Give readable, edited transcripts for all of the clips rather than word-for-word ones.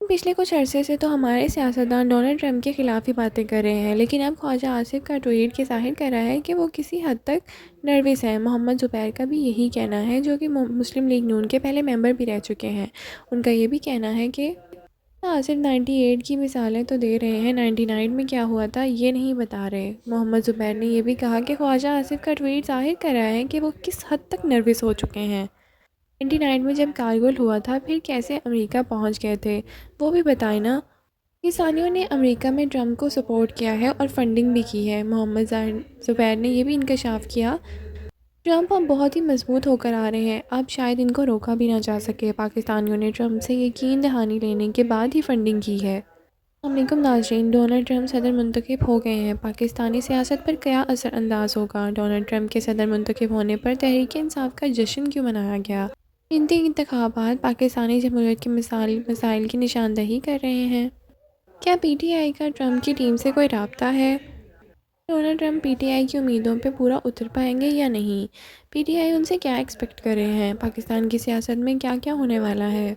پچھلے کچھ عرصے سے تو ہمارے سیاستدان ڈونلڈ ٹرمپ کے خلاف ہی باتیں کر رہے ہیں، لیکن اب خواجہ آصف کا ٹویٹ کے ظاہر کر رہا ہے کہ وہ کسی حد تک نروس ہیں۔ محمد زبیر کا بھی یہی کہنا ہے، جو کہ مسلم لیگ نون کے پہلے ممبر بھی رہ چکے ہیں۔ ان کا یہ بھی کہنا ہے کہ آصف 98 کی مثالیں تو دے رہے ہیں، 99 میں کیا ہوا تھا یہ نہیں بتا رہے۔ محمد زبیر نے یہ بھی کہا کہ خواجہ آصف کا ٹویٹ ظاہر کر رہا ہے کہ وہ کس حد تک نروس ہو چکے ہیں۔ 99 میں جب کارگل ہوا تھا پھر کیسے امریکہ پہنچ گئے تھے وہ بھی بتائیں نا۔ پاکستانیوں نے امریکہ میں ٹرمپ کو سپورٹ کیا ہے اور فنڈنگ بھی کی ہے۔ محمد زبیر نے یہ بھی انکشاف کیا ٹرمپ اب بہت ہی مضبوط ہو کر آ رہے ہیں، اب شاید ان کو روکا بھی نہ جا سکے۔ پاکستانیوں نے ٹرمپ سے یقین دہانی لینے کے بعد ہی فنڈنگ کی ہے۔ السلام علیکم ناظرین، ڈونلڈ ٹرمپ صدر منتخب ہو گئے ہیں، پاکستانی سیاست پر کیا اثر انداز ہوگا؟ ڈونلڈ ٹرمپ کے صدر منتخب ہونے پر تحریک انصاف کا جشن کیوں منایا گیا؟ انتخابات پاکستانی جمہوریت کے مسائل کی نشاندہی کر رہے ہیں۔ کیا پی ٹی آئی کا ٹرمپ کی ٹیم سے کوئی رابطہ ہے؟ Donald Trump P T I کی امیدوں پہ پورا اتر پائیں گے یا نہیں؟ پی ٹی آئی ان سے کیا ایکسپیکٹ کر رہے ہیں؟ پاکستان کی سیاست میں کیا کیا ہونے والا ہے؟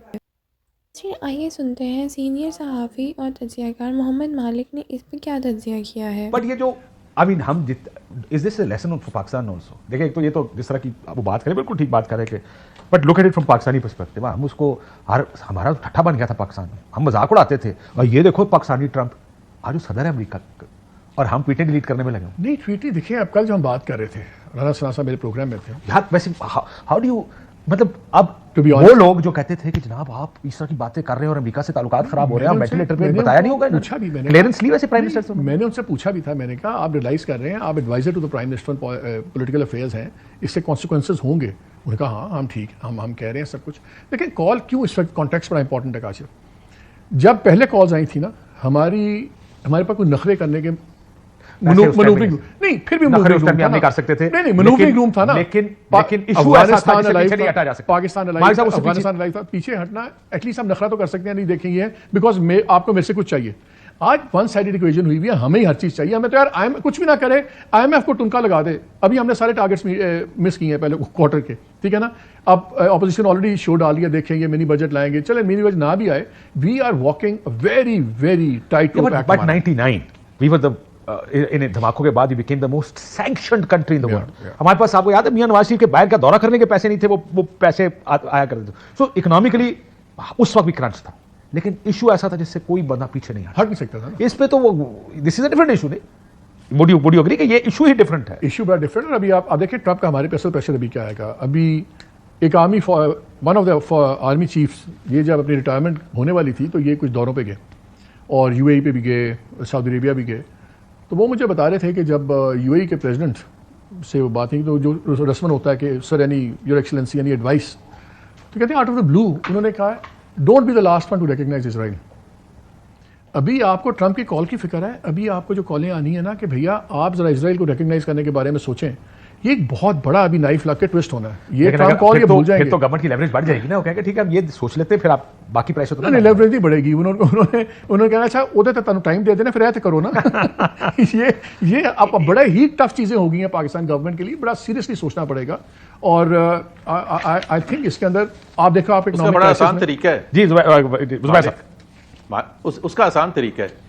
آئیے سنتے ہیں سینئر صحافی اور تجزیہ کار محمد مالک نے اس پہ کیا تجزیہ کیا ہے۔ بٹ یہ جو ہم is this a lesson for Pakistan also? دیکھیں ایک تو یہ تو جس طرح کی وہ بات کریں بالکل ٹھیک بات کریں کہ but look at it from Pakistani perspective, ہم اس کو ہمارا ٹھٹھا بن گیا تھا پاکستان میں، ہم مذاق اڑاتے تھے اور یہ دیکھو پاکستانی ٹرمپ آج وہ صدر ہے امریکہ اور ہم ٹویٹیں ڈیلیٹ کرنے میں لگے ہوں۔ نہیں ٹویٹ نہیں، دیکھیں اب کل جو ہم بات کر رہے تھے رانا ثنا صاحب میرے پروگرام میں تھے یار ویسے ہاؤ ڈو یو مطلب اب وہ لوگ جو کہتے تھے کہ جناب آپ اس طرح کی باتیں کر رہے ہیں اور امریکہ سے تعلقات خراب ہو رہے ہیں، وینٹیلیٹر پہ بتایا نہیں ہوگا، پوچھا بھی میں نے، کلیئرنس لی ویسے پرائم منسٹر سے؟ میں نے ان سے پوچھا بھی تھا، میں نے کہا آپ ریلائز کر رہے ہیں آپ advisor to the prime minister political affairs ہیں، اس سے کانسیکوینسز ہوں گے؟ انہوں نے کہا ہاں ہم ٹھیک ہم کہہ رہے ہیں سب کچھ، لیکن کال کیوں اس وقت کانٹیکسٹ بڑا امپورٹنٹ ہے کاشف۔ جب پہلے کالز آئی تھی نا ہمارے پاس کوئی نخرے کرنے کے منوورنگ نہیں، پھر بھی نہیں کر سکتے تھے، نہیں منوورنگ روم تھا نا، لیکن افغانستان پاکستان الائیو تھا، پیچھے ہٹنا ایٹ لیسٹ ہم نخرہ تو کر سکتے ہیں، نہیں دیکھیں یہ بیکاز آپ کو میرے سے کچھ چاہیے۔ آج ون سائیڈڈ ایکویژن ہوئی ہوئی ہے، ہمیں ہی ہر چیز چاہیے، ہمیں تو یار کچھ بھی نہ کرے آئی ایم ایف کو ٹنکا لگا دے۔ ابھی ہم نے سارے ٹارگیٹس مس کیے ہیں پہلے کوارٹر کے، ٹھیک ہے نا، اب اپوزیشن آلریڈی شو ڈال ہے، دیکھیں گے منی بجٹ لائیں گے، چلے منی بجٹ نہ بھی آئے، we are walking very very tight to pack. But 99 we were in دھماکوں کے بعد we became the most sanctioned country in the world۔ ہمارے پاس آپ کو یاد ہے میاں نواز شریف کے باہر کا دورہ کرنے کے پیسے نہیں تھے، وہ پیسے آیا کرتے تھے، سو اکنامکلی اس وقت بھی کرنچ تھا، لیکن ایشو ایسا تھا جس سے کوئی بندہ پیچھے نہیں ہٹ نہیں سکتا تھا۔ اس پہ تو وہ دس از اے ڈفرنٹ ایشو، نہیں would you agree کہ یہ ایشو ہی ڈفرنٹ ہے؟ ایشو بڑا ڈفرنٹ ہے۔ ابھی آپ دیکھیں ٹرمپ کا ہمارے پہ اصل پریشر ابھی کیا آئے گا، ابھی ایک one of the army chiefs یہ جب اپنی ریٹائرمنٹ ہونے والی تھی تو یہ کچھ دوروں پہ گئے اور یو اے ای پہ بھی گئے، سعودی عربیہ بھی گئے، تو وہ مجھے بتا رہے تھے کہ جب یو اے ای کے پریزیڈنٹ سے وہ بات نہیں تو جو رسمن ہوتا ہے کہ sir any your excellency any advice, تو کہتے ہیں آؤٹ آف دا بلو انہوں نے کہا don't be the last one to recognise Israel. ابھی آپ کو ٹرمپ کی کال کی فکر ہے، ابھی آپ کو جو کالیں آنی ہیں نا کہ بھیا آپ ذرا اسرائیل کو ریکگنائز کرنے کے بارے میں سوچیں، یہ ایک بہت بڑا ابھی نائف لگ کے ٹوسٹ ہونا ہے، یہ ٹرمپ کال یہ بھول جائیں گے، پھر تو گورنمنٹ کی لیوریج بڑھ جائے گی نا، وہ کہیں گے ٹھیک ہے اب یہ سوچ لیتے پھر آپ باقی پریشر تو نہیں لیوریج نہیں بڑھے گی، انہوں نے کہنا اچھا وہ تو تمہیں ٹائم دے دینا پھر ایسے کرو نا۔ یہ اب بڑے ہی ٹف چیزیں ہو گئی ہیں پاکستان گورنمنٹ کے لیے، بڑا سیریسلی سوچنا پڑے گا، اور آئی تھنک اس کے اندر آپ دیکھو آپ ایک بڑا آسان طریقہ ہے جی زبیر صاحب، اس کا آسان طریقہ ہے،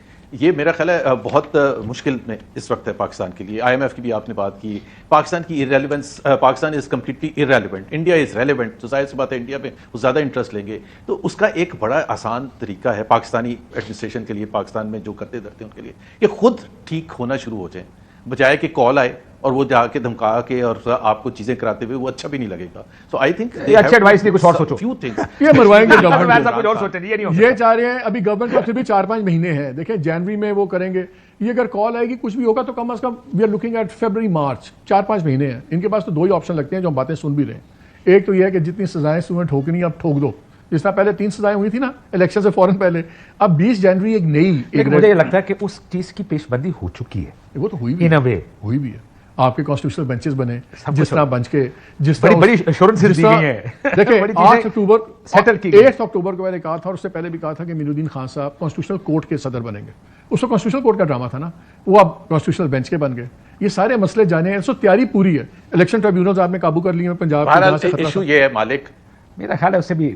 یہ میرا خیال ہے بہت مشکل میں اس وقت ہے پاکستان کے لیے۔ آئی ایم ایف کی بھی آپ نے بات کی، پاکستان کی irrelevance, Pakistan is completely irrelevant, India is relevant, تو ظاہر سی بات ہے انڈیا پہ وہ زیادہ انٹرسٹ لیں گے، تو اس کا ایک بڑا آسان طریقہ ہے پاکستانی ایڈمنسٹریشن کے لیے، پاکستان میں جو کرتے دھرتے ہیں ان کے لیے، کہ خود ٹھیک ہونا شروع ہو جائیں، بجائے کہ کال آئے اور وہ جا کے دھمکا کے اور آپ کو چیزیں کراتے ہوئے وہ اچھا بھی نہیں لگے گا۔ سو آئی تھنک اچھی ایڈوائس نہیں، کچھ اور سوچو، فیو تھنگس یہ مروائیں گے گورنمنٹ، کچھ اور سوچیں، یہ نہیں ہو یہ چاہ رہے ہیں ابھی گورنمنٹ کو پھر بھی 4-5 مہینے ہیں، دیکھیں جنوری میں وہ کریں گے، یہ اگر کال آئے گی کچھ بھی ہوگا تو کم از کم we are looking at February March, 4-5 مہینے ہیں، ان کے پاس تو دو ہی آپشن لگتے ہیں جو ہم باتیں سن بھی رہے ہیں، ایک تو یہ ہے کہ جتنی سزائیں سنیں ٹھوکنی اب ٹھوک دو، جس طرح پہلے 3 سزائیں ہوئی تھی نا الیکشن سے فوراً پہلے، اب 20 جنوری ایک نئی، مجھے یہ لگتا ہے کہ اس چیز کی پیش بندی ہو چکی ہے، وہ تو ہوئی بھی ان اے وے ہوئی بھی ہے، آپ کے کانسٹیٹیوشنل بینچز بنے جس طرح بنچ کے، جس بڑی طرح بڑی ایشورنسز دی گئی ہیں، دیکھیں بڑی 8 چیزیں اکتوبر سیٹل کی گئی، 8 اکتوبر کو میں نے کہا تھا اور اس سے پہلے بھی کہا تھا کہ مینو الدین خان صاحب کانسٹیٹیوشنل کورٹ کے صدر بنیں گے، اس کو کانسٹیٹیوشنل کورٹ کا ڈرامہ تھا نا، وہ اب کانسٹیٹیوشنل بینچ کے بن گئے، یہ سارے مسئلے جانے ہیں، سو تیاری پوری ہے، الیکشن ٹریبیونلز آپ نے قابو کر لی ہیں پنجاب کے، ایشو یہ ہے مالک، میرا خیال ہے اس سے بھی